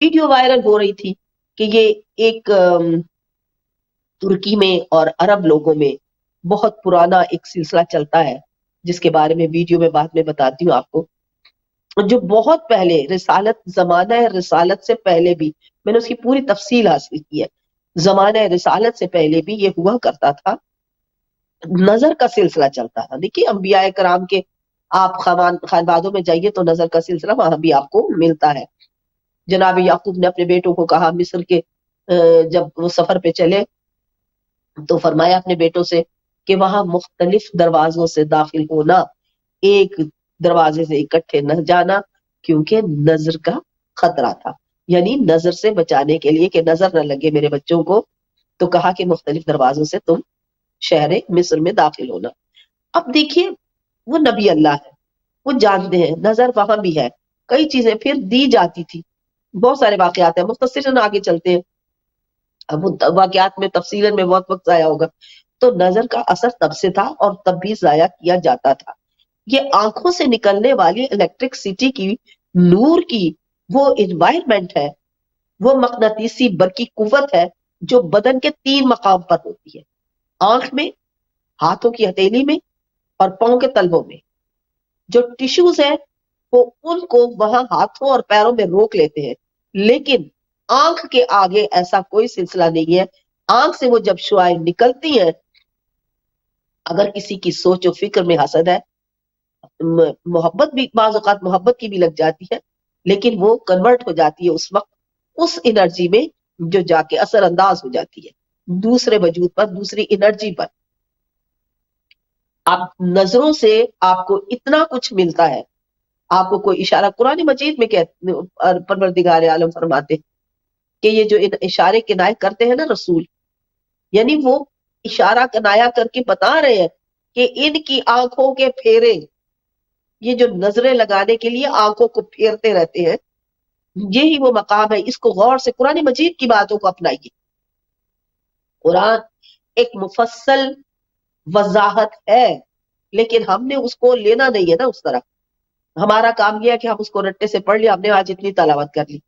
Video viral ہو رہی تھی کہ یہ ایک ترکی میں اور عرب لوگوں میں بہت پرانا ایک سلسلہ چلتا ہے، جس کے بارے میں ویڈیو میں بعد میں بتاتی ہوں آپ کو، جو بہت پہلے رسالت، زمانہ رسالت سے پہلے بھی، میں نے اس کی پوری تفصیل حاصل کی ہے، زمانہ رسالت سے پہلے بھی یہ ہوا کرتا تھا، نظر کا سلسلہ چلتا تھا. دیکھیے انبیاء کرام کے آپ خانوادوں میں جائیے تو نظر کا سلسلہ وہاں بھی آپ کو ملتا ہے. جناب یعقوب نے اپنے بیٹوں کو کہا مصر کے جب وہ سفر پہ چلے تو فرمایا اپنے بیٹوں سے کہ وہاں مختلف دروازوں سے داخل ہونا، ایک دروازے سے اکٹھے نہ جانا، کیونکہ نظر کا خطرہ تھا، یعنی نظر سے بچانے کے لیے کہ نظر نہ لگے میرے بچوں کو، تو کہا کہ مختلف دروازوں سے تم شہر مصر میں داخل ہونا. اب دیکھیے وہ نبی اللہ ہے، وہ جانتے ہیں نظر وہاں بھی ہے، کئی چیزیں پھر دی جاتی تھی، بہت سارے واقعات ہیں، مختصراً آگے چلتے ہیں، اب وہ واقعات میں تفصیلاً میں بہت وقت ضائع ہوگا. تو نظر کا اثر تب سے تھا اور تب بھی ضائع کیا جاتا تھا. یہ آنکھوں سے نکلنے والی الیکٹرکسٹی کی، نور کی وہ انوائرمنٹ ہے، وہ مقناطیسی برقی قوت ہے جو بدن کے 3 مقام پر ہوتی ہے، آنکھ میں، ہاتھوں کی ہتھیلی میں اور پاؤں کے تلووں میں. جو ٹیشوز ہیں وہ ان کو وہاں ہاتھوں اور پیروں میں روک لیتے ہیں، لیکن آنکھ کے آگے ایسا کوئی سلسلہ نہیں ہے. آنکھ سے وہ جب شعاعیں نکلتی ہیں، اگر کسی کی سوچ و فکر میں حسد ہے، محبت بھی بعض اوقات محبت کی بھی لگ جاتی ہے، لیکن وہ کنورٹ ہو جاتی ہے اس وقت اس انرجی میں جو جا کے اثر انداز ہو جاتی ہے دوسرے وجود پر، دوسری انرجی پر. آپ نظروں سے آپ کو اتنا کچھ ملتا ہے. آپ کو کوئی اشارہ قرآن مجید میں پروردگار عالم فرماتے کہ یہ جو اشارے کنائے کرتے ہیں نا رسول، یعنی وہ اشارہ کنایا کر کے بتا رہے ہیں کہ ان کی آنکھوں کے پھیرے، یہ جو نظریں لگانے کے لیے آنکھوں کو پھیرتے رہتے ہیں، یہی وہ مقام ہے. اس کو غور سے قرآن مجید کی باتوں کو اپنائیے. قرآن ایک مفصل وضاحت ہے، لیکن ہم نے اس کو لینا نہیں ہے نا اس طرح. ہمارا کام یہ ہے کہ ہم اس کو رٹے سے پڑھ لیا، ہم نے آج اتنی تلاوت کر لی.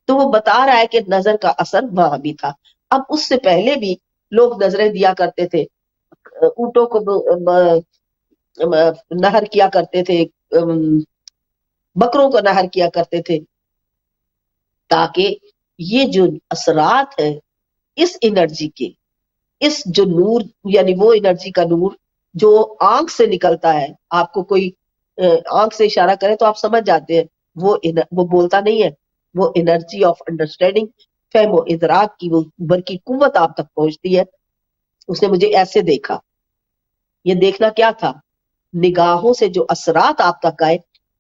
تو وہ بتا رہا ہے کہ نظر کا اثر وہاں بھی تھا. اب اس سے پہلے بھی لوگ نظریں دیا کرتے تھے، اونٹوں کو نہر کیا کرتے تھے، بکروں کو نہر کیا کرتے تھے، تاکہ یہ جو اثرات ہیں اس انرجی کے، اس جو نور، یعنی وہ انرجی کا نور جو آنکھ سے نکلتا ہے، آپ کو کوئی آنکھ سے اشارہ کرے تو آپ سمجھ جاتے ہیں وہ بولتا نہیں ہے، وہ انرجی آف انڈرسٹینڈنگ، فہم و ادراک کی وہ برقی قوت آپ تک پہنچتی ہے. اس نے مجھے ایسے دیکھا. یہ دیکھنا کیا تھا؟ نگاہوں سے جو اثرات آپ تک آئے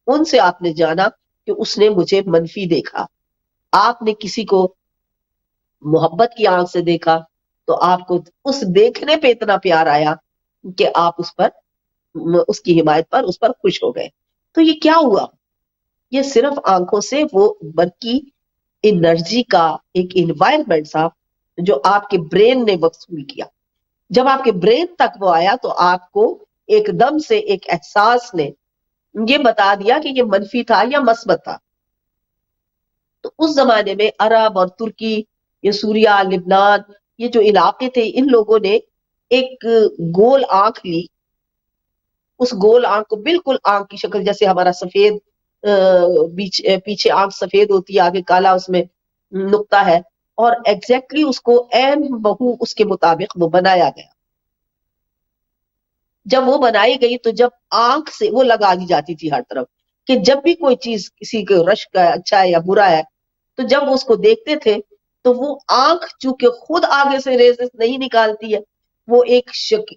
ان سے آپ نے جانا کہ اس نے مجھے منفی دیکھا. آپ نے کسی کو محبت کی آنکھ سے دیکھا تو آپ کو اس دیکھنے پہ اتنا پیار آیا کہ آپ اس پر، اس کی حمایت پر، اس پر خوش ہو گئے. تو یہ کیا ہوا؟ یہ صرف آنکھوں سے وہ برقی انرجی کا ایک انوائرمنٹ تھا جو آپ کے برین نے وصول کیا. جب آپ کے برین تک وہ آیا تو آپ کو ایک دم سے ایک احساس نے یہ بتا دیا کہ یہ منفی تھا یا مثبت تھا. تو اس زمانے میں عرب اور ترکی، یہ سوریا، لبنان، یہ جو علاقے تھے، ان لوگوں نے ایک گول آنکھ لی. اس گول آنکھ کو بالکل آنکھ کی شکل جیسے ہمارا سفید پیچھے آنکھ سفید ہوتی ہے، آگے کالا اس میں نقطہ ہے، اور ایگزیکٹلی اس کو عین بہو اس کے مطابق وہ بنایا گیا. جب وہ بنائی گئی تو جب آنکھ سے وہ لگا دی جاتی تھی ہر طرف کہ جب بھی کوئی چیز کسی کو رشک ہے، اچھا ہے یا برا ہے، تو جب وہ اس کو دیکھتے تھے تو وہ آنکھ چونکہ خود آگے سے ریزز نہیں نکالتی ہے، وہ ایک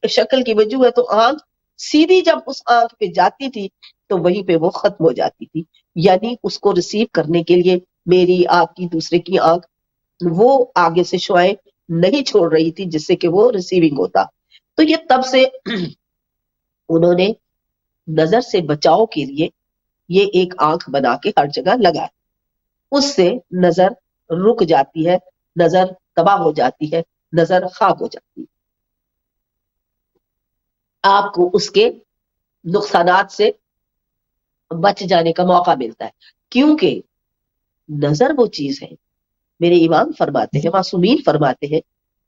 شکل کی وجہ ہے، تو آنکھ سیدھی جب اس آنکھ پہ جاتی تھی تو وہیں پہ وہ ختم ہو جاتی تھی. یعنی اس کو ریسیو کرنے کے لیے میری، آپ کی، دوسرے کی آنکھ وہ آگے سے شعاعیں نہیں چھوڑ رہی تھی جس سے کہ وہ ریسیونگ ہوتا. تو یہ تب سے انہوں نے نظر سے بچاؤ کے لیے یہ ایک آنکھ بنا کے ہر جگہ لگا. اس سے نظر رک جاتی ہے، نظر تباہ ہو جاتی ہے، نظر خاک ہو جاتی ہے. آپ کو اس کے نقصانات سے بچ جانے کا موقع ملتا ہے، کیونکہ نظر وہ چیز ہے، میرے امام فرماتے ہیں، معصومین فرماتے ہیں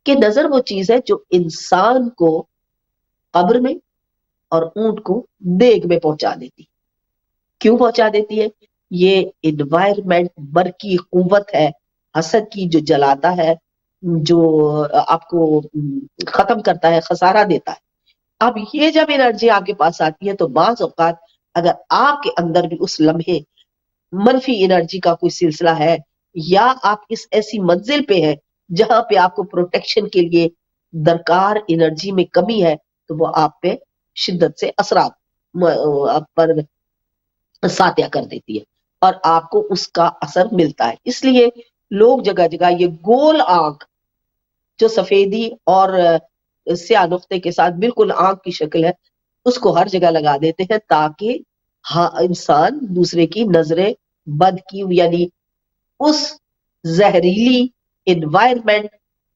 کہ نظر وہ چیز ہے جو انسان کو قبر میں اور اونٹ کو دیگ میں پہنچا دیتی. کیوں پہنچا دیتی ہے؟ یہ انوائرمنٹ برقی قوت ہے حسد کی، جو جلاتا ہے، جو آپ کو ختم کرتا ہے، خسارہ دیتا ہے. اب یہ جب انرجی آپ کے پاس آتی ہے تو بعض اوقات اگر آپ کے اندر بھی اس لمحے منفی انرجی کا کوئی سلسلہ ہے، یا آپ اس ایسی منزل پہ ہیں جہاں پہ آپ کو پروٹیکشن کے لیے درکار انرجی میں کمی ہے، تو وہ آپ پہ شدت سے اثرات آپ پر ساتیا کر دیتی ہے اور آپ کو اس کا اثر ملتا ہے. اس لیے لوگ جگہ جگہ یہ گول آنکھ جو سفیدی اور سیاہ نقطے کے ساتھ بالکل آنکھ کی شکل ہے، اس کو ہر جگہ لگا دیتے ہیں تاکہ ہاں انسان دوسرے کی نظریں بد کی، یعنی اس زہریلی انوائرمنٹ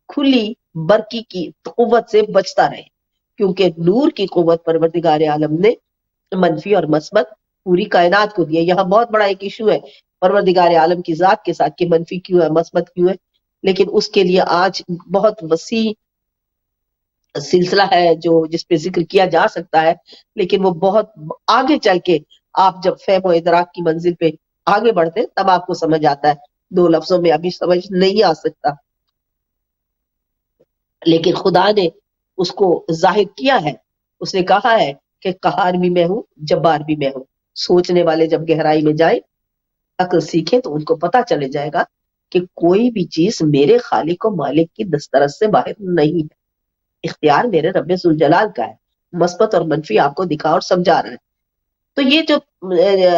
کھلی برقی کی قوت سے بچتا رہے. کیونکہ نور کی قوت پروردگار عالم نے منفی اور مثبت پوری کائنات کو دیا. یہاں بہت بڑا ایک ایشو ہے پروردگار عالم کی ذات کے ساتھ کہ منفی کیوں ہے، مثبت کیوں ہے، لیکن اس کے لیے آج بہت وسیع سلسلہ ہے جو جس پہ ذکر کیا جا سکتا ہے، لیکن وہ بہت آگے چل کے آپ جب فہم و ادراک کی منزل پہ آگے بڑھتے ہیں تب آپ کو سمجھ آتا ہے. 2 لفظوں میں ابھی سمجھ نہیں آ سکتا، لیکن خدا نے اس کو ظاہر کیا ہے. اس نے کہا ہے کہ قہار بھی میں ہوں، جبار بھی میں ہوں. سوچنے والے جب گہرائی میں جائیں، عقل سیکھیں، تو ان کو پتا چلے جائے گا کہ کوئی بھی چیز میرے خالق و مالک کی دسترس سے باہر نہیں ہے. اختیار میرے رب ذوالجلال کا ہے. مثبت اور منفی آپ کو دکھا اور سمجھا رہا ہے. تو یہ جو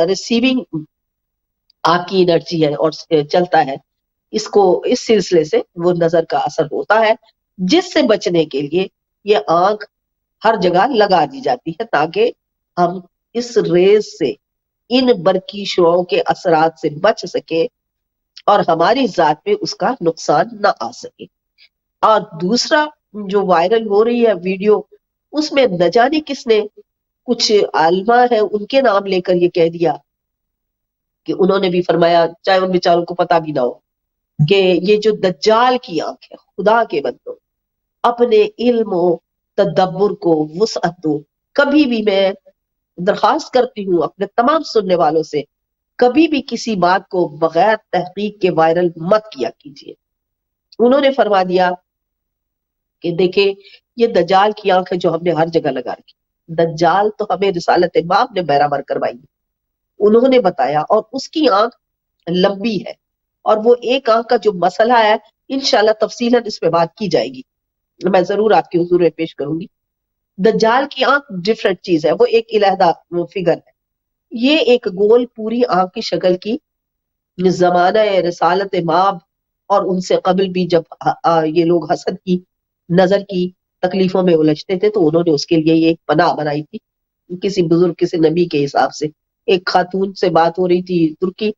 ریسیونگ آپ کی انرجی ہے اور چلتا ہے، اس کو اس سلسلے سے وہ نظر کا اثر ہوتا ہے، جس سے بچنے کے لیے یہ آنکھ ہر جگہ لگا دی جاتی ہے تاکہ ہم اس ریز سے، ان برقی شعاؤں کے اثرات سے بچ سکے اور ہماری ذات پہ اس کا نقصان نہ آ سکے. اور دوسرا جو وائرل ہو رہی ہے ویڈیو، اس میں نہ جانے کس نے، کچھ عالمہ ہے ان کے نام لے کر یہ کہہ دیا کہ انہوں نے بھی فرمایا، چاہے ان بیچاروں کو پتا بھی نہ ہو، کہ یہ جو دجال کی آنکھ ہے، خدا کے بندوں اپنے علم و تدبر کو وسعت دو. کبھی بھی میں درخواست کرتی ہوں اپنے تمام سننے والوں سے، کبھی بھی کسی بات کو بغیر تحقیق کے وائرل مت کیا کیجیے. انہوں نے فرما دیا کہ دیکھیں یہ دجال کی آنکھ ہے جو ہم نے ہر جگہ لگا رکھی. دجال تو ہمیں رسالت امام نے برابر کروائی، انہوں نے بتایا، اور اس کی آنکھ لمبی ہے، اور وہ ایک آنکھ کا جو مسئلہ ہے انشاءاللہ تفصیلاً اس پہ بات کی جائے گی، میں ضرور آپ کے حضور میں پیش کروں گی. دجال کی آنکھ ڈفرنٹ چیز ہے، وہ ایک علیحدہ فگر ہے. یہ ایک گول پوری آنکھ کی شکل کی زمانہ رسالت امام اور ان سے قبل بھی جب یہ لوگ حسد کی، نظر کی تکلیفوں میں الجھتے تھے تو انہوں نے اس کے لیے یہ ایک پناہ بنائی تھی. کسی بزرگ، کسی نبی کے حساب سے ایک خاتون سے بات ہو رہی تھی ترکی،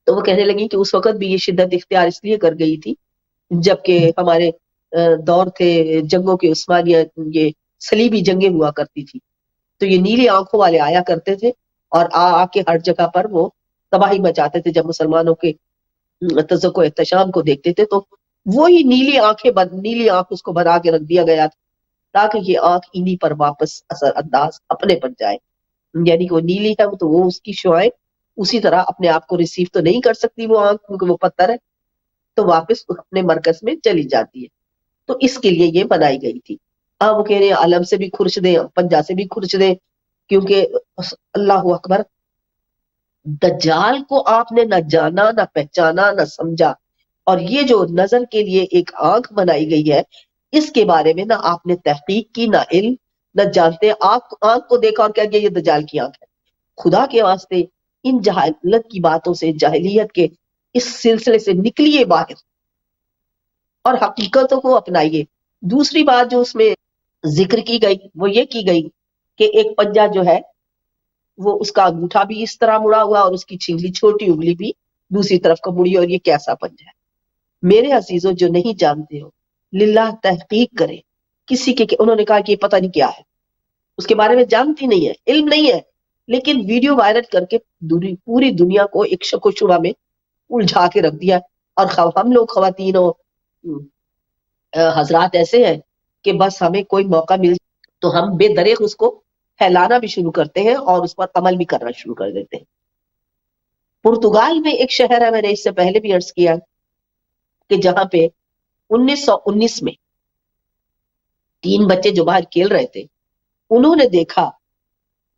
تو وہ کہنے لگی کہ اس وقت بھی یہ شدت اختیار اس لیے کر گئی تھی جبکہ ہمارے دور تھے جنگوں کے عثمانیہ، یہ صلیبی جنگیں ہوا کرتی تھی، تو یہ نیلی آنکھوں والے آیا کرتے تھے اور آ کے ہر جگہ پر وہ تباہی مچاتے تھے. جب مسلمانوں کے تزک و احتشام کو دیکھتے تھے تو وہی نیلی آنکھیں نیلی آنکھ اس کو بنا کے رکھ دیا گیا تھا تاکہ یہ آنکھ انہی پر واپس اثر انداز اپنے پر جائے. یعنی کہ وہ نیلی ہے تو وہ اس کی شعائیں اسی طرح اپنے آپ کو ریسیو تو نہیں کر سکتی وہ آنکھ، کیونکہ وہ پتھر ہے، تو واپس اپنے مرکز میں چلی جاتی ہے. تو اس کے لیے یہ بنائی گئی تھی. وہ کہہ رہے ہیں علم سے بھی کھرچ دیں، پنجا سے بھی کھرچ دیں، کیونکہ اللہ اکبر، دجال کو آپ نے نہ جانا، نہ پہچانا، نہ سمجھا، اور یہ جو نظر کے لیے ایک آنکھ بنائی گئی ہے اس کے بارے میں نہ آپ نے تحقیق کی، نہ علم، نہ جانتے. آنکھ کو دیکھا اور کہہ دیا یہ دجال کی آنکھ ہے. خدا کے واسطے ان جہالت کی باتوں سے، جاہلیت کے اس سلسلے سے نکلیے باہر اور حقیقتوں کو اپنائیے. دوسری بات جو اس میں ذکر کی گئی وہ یہ کی گئی کہ ایک پنجہ جو ہے وہ اس کا انگوٹھا بھی اس طرح مڑا ہوا اور اس کی چھنگلی چھوٹی انگلی بھی دوسری طرف کو مڑی، اور یہ کیسا پنجہ ہے. میرے عزیزوں جو نہیں جانتے ہو للہ تحقیق کرے. کسی کے انہوں نے کہا کہ یہ پتہ نہیں کیا ہے، اس کے بارے میں جانتی نہیں ہے، علم نہیں ہے، لیکن ویڈیو وائرل کر کے پوری دنیا کو ایک شک و شبہ میں الجھا کے رکھ دیا. اور ہم لوگ خواتین اور حضرات ایسے ہیں کہ بس ہمیں کوئی موقع مل تو ہم بے دریغ اس کو پھیلانا بھی شروع کرتے ہیں اور اس پر عمل بھی کرنا شروع کر دیتے ہیں. پرتگال میں ایک شہر ہے, میں نے اس سے پہلے بھی عرض کیا کہ جہاں پہ 1919 میں 3 بچے جو باہر کھیل رہے تھے, انہوں نے دیکھا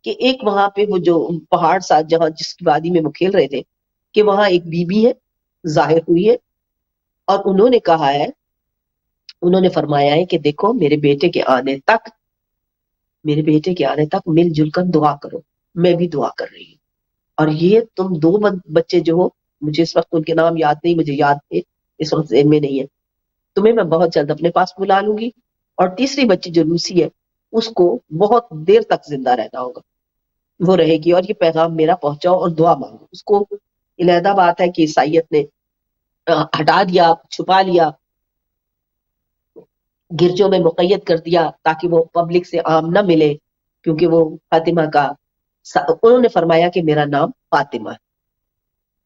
کہ ایک وہاں پہ وہ جو پہاڑ ساتھ جہاں جس کی وادی میں وہ کھیل رہے تھے کہ وہاں ایک بی بی ہے ظاہر ہوئی ہے, اور انہوں نے کہا ہے, انہوں نے فرمایا ہے کہ دیکھو میرے بیٹے کے آنے تک مل جل کر دعا کرو, میں بھی دعا کر رہی ہوں. اور یہ تم 2 بچے جو ہو, مجھے اس وقت ان کے نام یاد نہیں, مجھے یاد تھے اس وقت ذہن میں نہیں ہے, تمہیں میں بہت جلد اپنے پاس بلا لوں گی. اور تیسری بچی جو لوسی ہے اس کو بہت دیر تک زندہ رہنا ہوگا, وہ رہے گی, اور یہ پیغام میرا پہنچاؤ اور دعا مانگو. اس کو علیحدہ بات ہے کہ عیسائیت نے ہٹا دیا, چھپا لیا, گرجوں میں مقید کر دیا تاکہ وہ پبلک سے عام نہ ملے, کیونکہ وہ فاطمہ کا, انہوں نے فرمایا کہ میرا نام فاطمہ ہے.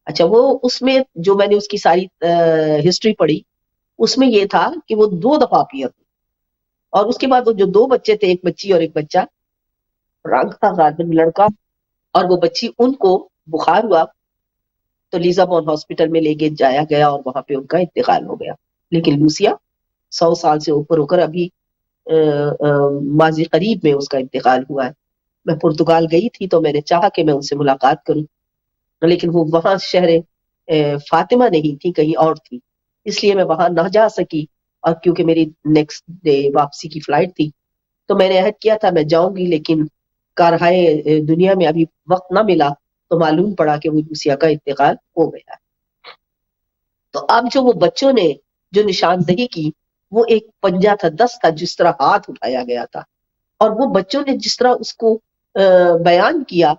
اچھا, وہ اس میں جو میں نے اس کی ساری ہسٹری پڑھی, اس میں یہ تھا کہ وہ 2 دفعہ اپیئر ہوئی, اور اس کے بعد وہ جو 2 بچے تھے, ایک بچی اور ایک بچہ, رنگ تھا غالباً لڑکا, اور وہ بچی, ان کو بخار ہوا تو لیزا بون ہاسپٹل میں لے کے جایا گیا اور وہاں پہ ان کا انتقال ہو گیا. لیکن لوسیا 100 سال سے اوپر ہو کر ابھی ماضی قریب میں اس کا انتقال ہوا ہے. میں پرتگال گئی تھی تو میں نے چاہا کہ میں ان سے ملاقات کروں, لیکن وہ وہاں شہر فاطمہ نہیں تھی, کہیں اور تھی, اس لیے میں وہاں نہ جا سکی. اور کیونکہ میری نیکسٹ ڈے واپسی کی فلائٹ تھی تو میں نے عہد کیا تھا میں جاؤں گی, لیکن کارہائے دنیا میں ابھی وقت نہ ملا تو معلوم پڑا کہ وہ لوسیا کا انتقال ہو گیا. تو اب جو وہ بچوں نے جو نشاندہی کی وہ ایک پنجہ تھا, 10 تھا, جس طرح ہاتھ اٹھایا گیا تھا, اور وہ بچوں نے جس طرح اس کو بیان کیا,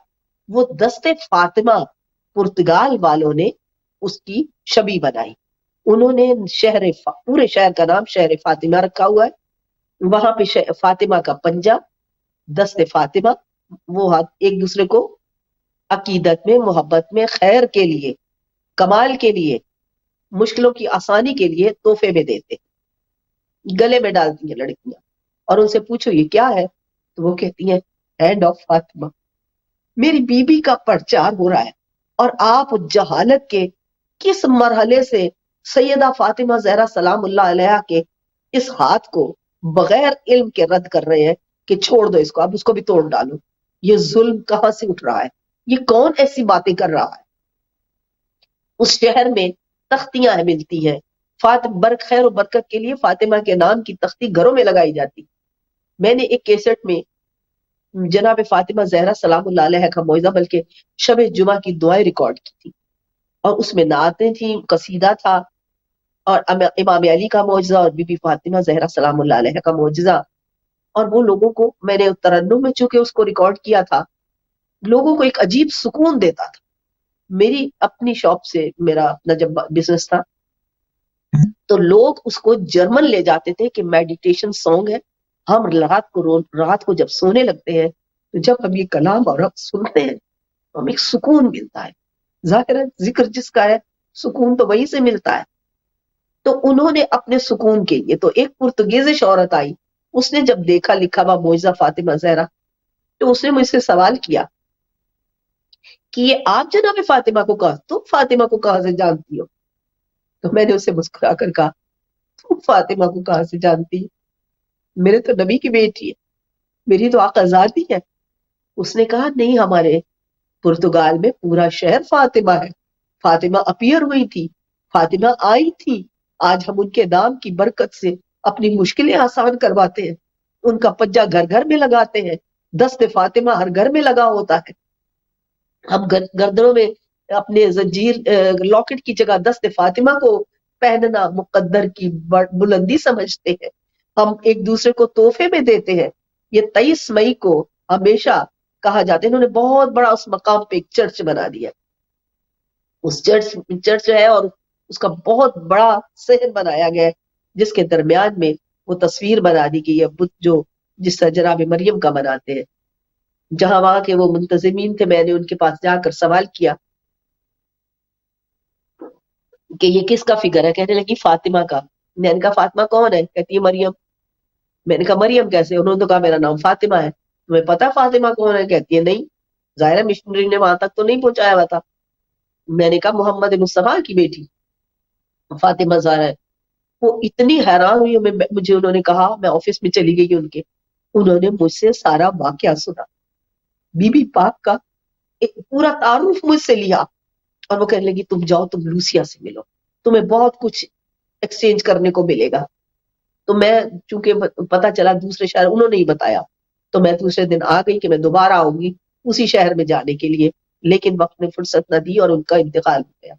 وہ دست فاطمہ پرتگال والوں نے اس کی شبیہ بنائی. انہوں نے پورے شہر کا نام شہر فاطمہ رکھا ہوا ہے. وہاں پہ فاطمہ کا پنجہ, دست فاطمہ, وہ ہاتھ ایک دوسرے کو عقیدت میں, محبت میں, خیر کے لیے, کمال کے لیے, مشکلوں کی آسانی کے لیے تحفے میں دیتے, گلے میں ڈالتی ہیں لڑکیاں, اور ان سے پوچھو یہ کیا ہے تو وہ کہتی ہیں ہینڈ آف فاطمہ, میری بیوی کا پرچار ہو رہا ہے. اور آپ جہالت کے کس مرحلے سے سیدہ فاطمہ زہرا سلام اللہ علیہا کے اس ہاتھ کو بغیر علم کے رد کر رہے ہیں کہ چھوڑ دو اس کو, اب اس کو بھی توڑ ڈالو. یہ ظلم کہاں سے اٹھ رہا ہے, یہ کون ایسی باتیں کر رہا ہے. اس شہر میں تختیاں ملتی ہیں, خیر و برکت کے لیے فاطمہ کے نام کی تختی گھروں میں لگائی جاتی. میں نے ایک کیسٹ میں جناب فاطمہ زہرا سلام اللہ علیہ کا معجزہ بلکہ شب جمعہ کی دعائیں ریکارڈ کی تھی, اور اس میں نعتیں تھیں, قصیدہ تھا, اور امام علی کا معجزہ اور بی بی فاطمہ زہرا سلام اللہ علیہ کا معجزہ. اور وہ لوگوں کو, میں نے ترنم میں چونکہ اس کو ریکارڈ کیا تھا, لوگوں کو ایک عجیب سکون دیتا تھا. میری اپنی شاپ سے, میرا اپنا جب بزنس تھا تو لوگ اس کو جرمن لے جاتے تھے کہ میڈیٹیشن سانگ ہے, ہم رات کو جب سونے لگتے ہیں تو جب ہم یہ کلام اور رب سنتے ہیں تو ہمیں ایک سکون ملتا ہے. ظاہر ہے ذکر جس کا ہے سکون تو وہی سے ملتا ہے. تو انہوں نے اپنے سکون کے لیے, تو ایک پرتگیزش عورت آئی, اس نے جب دیکھا لکھا ہوا معجزہ فاطمہ زہرا تو اس نے مجھ سے سوال کیا کہ یہ آپ جناب فاطمہ کو کہا, تم فاطمہ کو کہاں سے جانتی ہو؟ تو میں نے اسے مسکرا کر کہا تم فاطمہ کو کہاں سے جانتی ہے, میرے تو نبی کی بیٹی ہے, میری تو آقازادی ہے. اس نے کہا نہیں, ہمارے پرتگال میں پورا شہر فاطمہ ہے, فاطمہ اپیئر ہوئی تھی, فاطمہ آئی تھی, آج ہم ان کے نام کی برکت سے اپنی مشکلیں آسان کرواتے ہیں, ان کا پنجہ گھر گھر میں لگاتے ہیں, دست فاطمہ ہر گھر میں لگا ہوتا ہے, ہم گردنوں میں اپنے زنجیر لاکٹ کی جگہ دست فاطمہ کو پہننا مقدر کی بلندی سمجھتے ہیں, ہم ایک دوسرے کو تحفے میں دیتے ہیں. یہ 23 مئی کو ہمیشہ کہا جاتا ہے, انہوں نے بہت بڑا اس مقام پہ ایک چرچ بنا دیا, اس چرچ ہے, اور اس کا بہت بڑا صحن بنایا گیا ہے جس کے درمیان میں وہ تصویر بنا دی گئی ہے بدھ جو جس طرح جناب مریم کا بناتے ہیں. جہاں وہاں کے وہ منتظمین تھے، میں نے ان کے پاس جا کر سوال کیا کہ یہ کس کا فگر ہے؟ کہنے لگی فاطمہ کا۔ میں نے کہا فاطمہ کون ہے؟ کہتی ہے مریم۔ میں نے کہا مریم کیسے؟ انہوں نے تو کہا میرا نام فاطمہ ہے۔ تمہیں پتا فاطمہ کون ہے؟ کہتی ہے نہیں، ظاہر ہے مشنری نے وہاں تک تو نہیں پہنچایا ہوا تھا۔ میں نے کہا محمد مصطفیٰ کی بیٹی فاطمہ زہرا ہے۔ وہ اتنی حیران ہوئی، مجھے انہوں نے کہا، میں آفس میں چلی گئی ان کے، انہوں نے مجھ سے سارا واقعہ سنا، بی بی پاک کا ایک پورا تعارف مجھ سے لیا، اور وہ کہنے لگی تم جاؤ، تم لوسیا سے ملو، تمہیں بہت کچھ ایکسچینج کرنے کو ملے گا۔ تو میں چونکہ پتا چلا دوسرے شہر، انہوں نے ہی بتایا، تو میں دوسرے دن آ گئی کہ میں دوبارہ آؤں گی اسی شہر میں جانے کے لیے، لیکن وقت نے فرصت نہ دی اور ان کا انتقال ہو گیا۔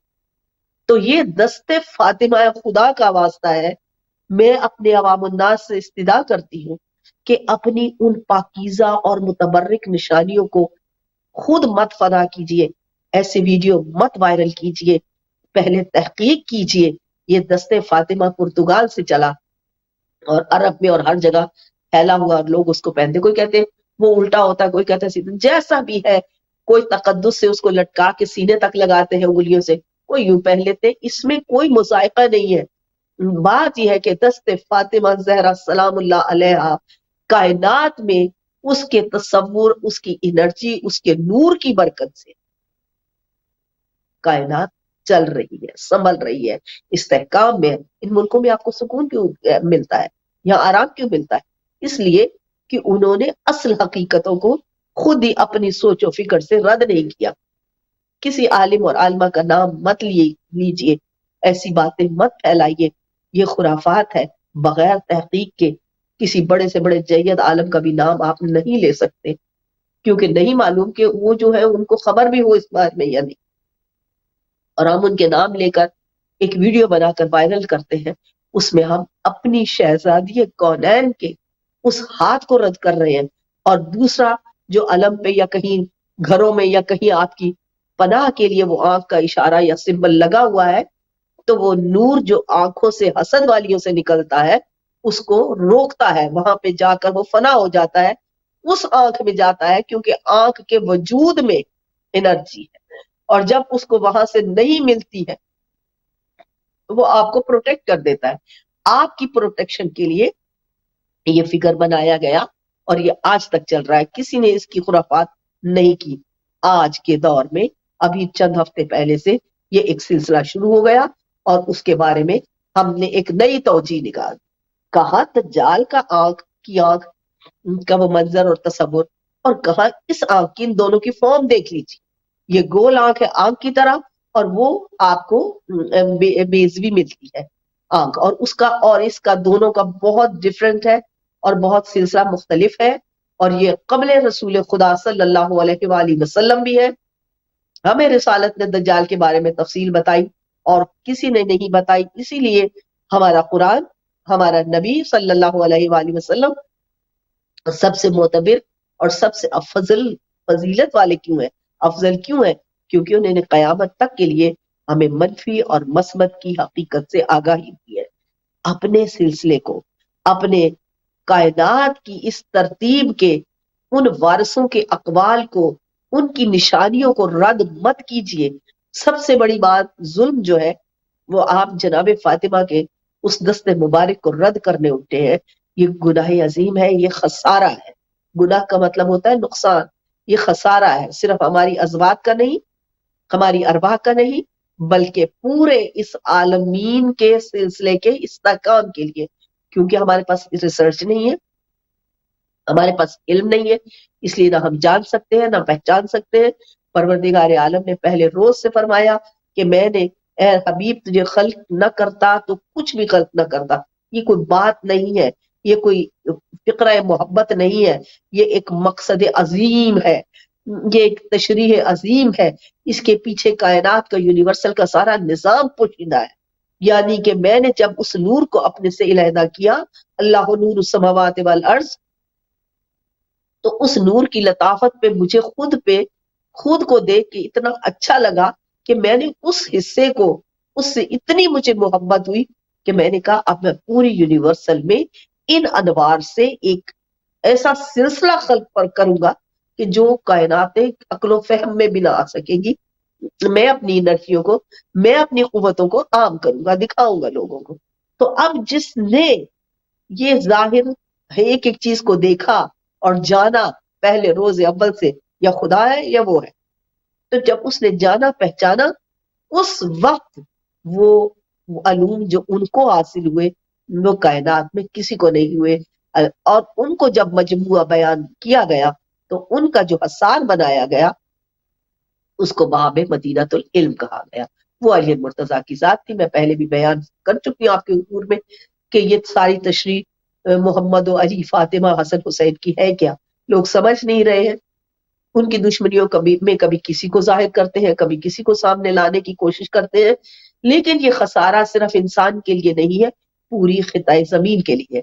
تو یہ دست فاطمہ خدا کا واسطہ ہے، میں اپنے عوام الناس سے استدعا کرتی ہوں کہ اپنی ان پاکیزہ اور متبرک نشانیوں کو خود مت فنا کیجئے، ایسے ویڈیو مت وائرل کیجئے، پہلے تحقیق کیجئے۔ یہ دست فاطمہ پرتگال سے چلا اور عرب میں اور ہر جگہ پھیلا ہوا، اور لوگ اس کو پہنتے، کوئی کہتے وہ الٹا ہوتا ہے، کوئی کہتا ہے سیدھا، جیسا بھی ہے، کوئی تقدس سے اس کو لٹکا کے سینے تک لگاتے ہیں انگلیوں سے، کوئی یوں پہن لیتے، اس میں کوئی مذائقہ نہیں ہے۔ بات یہ ہے کہ دست فاطمہ زہرا سلام اللہ علیہا کائنات میں اس کے تصور، اس کی انرجی، اس کے نور کی برکت سے کائنات چل رہی ہے، سنبھل رہی ہے، استحکام میں ہے۔ ان ملکوں میں آپ کو سکون کیوں ملتا ہے، یہاں آرام کیوں ملتا ہے؟ اس لیے کہ انہوں نے اصل حقیقتوں کو خود ہی اپنی سوچ و فکر سے رد نہیں کیا۔ کسی عالم اور عالمہ کا نام مت لیجئے، ایسی باتیں مت پھیلائیے، یہ خرافات ہے۔ بغیر تحقیق کے کسی بڑے سے بڑے جید عالم کا بھی نام آپ نہیں لے سکتے، کیونکہ نہیں معلوم کہ وہ جو ہے ان کو خبر بھی ہو اس بارے میں یا نہیں، اور ہم ان کے نام لے کر ایک ویڈیو بنا کر وائرل کرتے ہیں، اس میں ہم اپنی شہزادی کونین کے اس ہاتھ کو رد کر رہے ہیں، اور دوسرا جو علم پہ یا کہیں گھروں میں یا کہیں آپ کی پناہ کے لیے وہ آنکھ کا اشارہ یا سمبل لگا ہوا ہے، تو وہ نور جو آنکھوں سے حسد والیوں سے نکلتا ہے اس کو روکتا ہے، وہاں پہ جا کر وہ فنا ہو جاتا ہے، اس آنکھ میں جاتا ہے، کیونکہ آنکھ کے وجود میں انرجی ہے، اور جب اس کو وہاں سے نہیں ملتی ہے تو وہ آپ کو پروٹیکٹ کر دیتا ہے۔ آپ کی پروٹیکشن کے لیے یہ فگر بنایا گیا، اور یہ آج تک چل رہا ہے، کسی نے اس کی خرافات نہیں کی۔ آج کے دور میں ابھی چند ہفتے پہلے سے یہ ایک سلسلہ شروع ہو گیا، اور اس کے بارے میں ہم نے ایک نئی توجہ نکال، کہا دجال کا آنکھ کا وہ منظر اور تصور، اور کہا اس آنکھ کی، ان دونوں کی فارم دیکھ لیجیے، یہ گول آنکھ ہے آنکھ کی طرح، اور وہ آپ کو بیزوی ملتی ہے آنکھ، اور اس کا اور اس کا دونوں کا بہت ڈفرنٹ ہے، اور بہت سلسلہ مختلف ہے، اور یہ قبل رسول خدا صلی اللہ علیہ وآلہ وسلم بھی ہے۔ ہمیں رسالت نے دجال کے بارے میں تفصیل بتائی اور کسی نے نہیں بتائی، اسی لیے ہمارا قرآن، ہمارا نبی صلی اللہ علیہ وآلہ وسلم سب سے معتبر اور سب سے فضیلت والے کیوں ہیں، افضل کیوں ہیں؟ کیونکہ انہوں نے قیامت تک کے لیے ہمیں منفی اور مثبت کی حقیقت سے آگاہی دی ہے۔ اپنے سلسلے کو، اپنے کائنات کی اس ترتیب کے ان وارثوں کے اقوال کو، ان کی نشانیوں کو رد مت کیجئے۔ سب سے بڑی بات ظلم جو ہے وہ آپ جناب فاطمہ کے اس دست مبارک کو رد کرنے اٹھے ہیں، یہ گناہ عظیم ہے، یہ خسارہ ہے۔ گناہ کا مطلب ہوتا ہے نقصان، یہ خسارہ ہے، صرف ہماری ازواج کا نہیں، ہماری ارواح کا نہیں، بلکہ پورے اس عالمین کے سلسلے کے استحکام کے لیے، کیونکہ ہمارے پاس ریسرچ نہیں ہے، ہمارے پاس علم نہیں ہے، اس لیے نہ ہم جان سکتے ہیں نہ پہچان سکتے ہیں۔ پروردگار عالم نے پہلے روز سے فرمایا کہ میں نے، اے حبیب تجھے خلق نہ کرتا تو کچھ بھی خلق نہ کرتا۔ یہ کوئی بات نہیں ہے، یہ کوئی فقرہ محبت نہیں ہے، یہ ایک مقصد عظیم ہے، یہ ایک تشریح عظیم ہے، اس کے پیچھے کائنات کا یونیورسل کا سارا نظام پوشیدہ ہے۔ یعنی کہ میں نے جب اس نور کو اپنے سے علیحدہ کیا، اللہ نور السماوات والارض، تو اس نور کی لطافت پہ مجھے خود کو دیکھ کے اتنا اچھا لگا کہ میں نے اس حصے کو، اس سے اتنی مجھے محبت ہوئی کہ میں نے کہا اب میں پوری یونیورسل میں ان انوار سے ایک ایسا سلسلہ خلق پر کروں گا کہ جو کائناتیں عقل و فہم میں بھی نہ آ سکے گی، میں اپنی انرجیوں کو، میں اپنی قوتوں کو عام کروں گا، دکھاؤں گا لوگوں کو۔ تو اب جس نے یہ ظاہر ایک ایک چیز کو دیکھا اور جانا پہلے روز اول سے، یا خدا ہے یا وہ ہے، تو جب اس نے جانا پہچانا، اس وقت وہ علوم جو ان کو حاصل ہوئے وہ کائنات میں کسی کو نہیں ہوئے، اور ان کو جب مجموعہ بیان کیا گیا تو ان کا جو اثار بنایا گیا اس کو باب مدینۃ العلم کہا گیا۔ وہ علی مرتضیٰ کی ذات تھی، میں پہلے بھی بیان کر چکی ہوں آپ کے حضور میں کہ یہ ساری تشریح محمد و علی فاطمہ حسن حسین کی ہے کیا، لوگ سمجھ نہیں رہے ہیں۔ ان کی دشمنیوں میں کبھی کسی کو ظاہر کرتے ہیں، کبھی کسی کو سامنے لانے کی کوشش کرتے ہیں، لیکن یہ خسارہ صرف انسان کے لیے نہیں ہے، پوری خطۂ زمین کے لیے۔